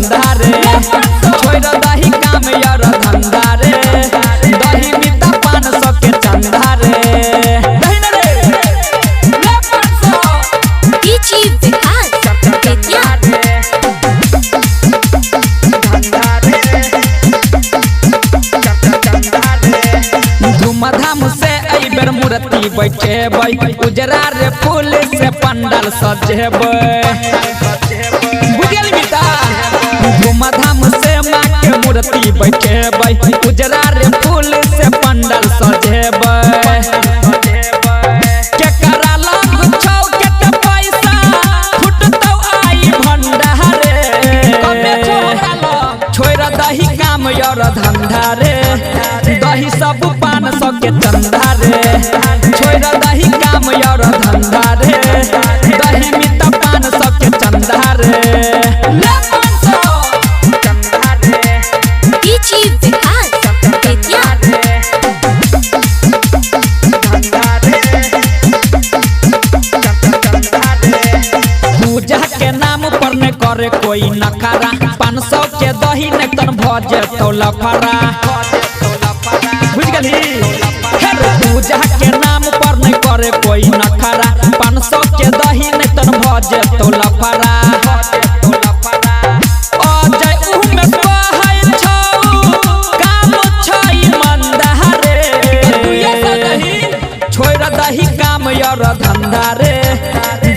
चंदा रे छोड़ दही काम यार धंधा रे दही मिता 500 के चंदा रे धूमधाम से बेर मूर्ति बैठेबै उजरा रे फूल से पंडाल सजेबै बुझल मिता धूमधाम से माँ के मूर्ति बैठेबै उजरा रे फूल से पंडाल सजेबै केकरा लग छौ केते पैसा फुटतौ आई भंडारे कमे छौ हमरा लग छोड़ दही काम यार धंधा रे दही सब 500 के चंदा रे छोड़ दही काम यार धंधा रे दही मिता 500 के चंदा रे ले 500 चंदा रे डीजी विकास बेतिया धंधा रे चंदा रे पूजा के नाम पर न करे कोई नखरा 500 के दही न तन भजे तो लफड़ा बुझ गली पूजा के नाम पर नहीं करे कोई नखरा 500 के दही नहीं तन भजे तो लफड़ा अजय उमे बहै छौ काम छै मंदा रे छोड़ दही काम यार धंधा रे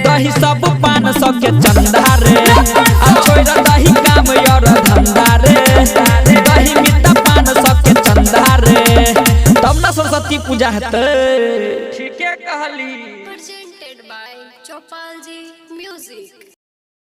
दही सब 500 के चंदा रे आ छोड़ दही काम यार धंधा रे दही मिता 500 के चंदा रे तब ना सरस्वती पूजा हेतै ठीके कहली प्रेजेंटेड बाय चौपाल जी म्यूजिक।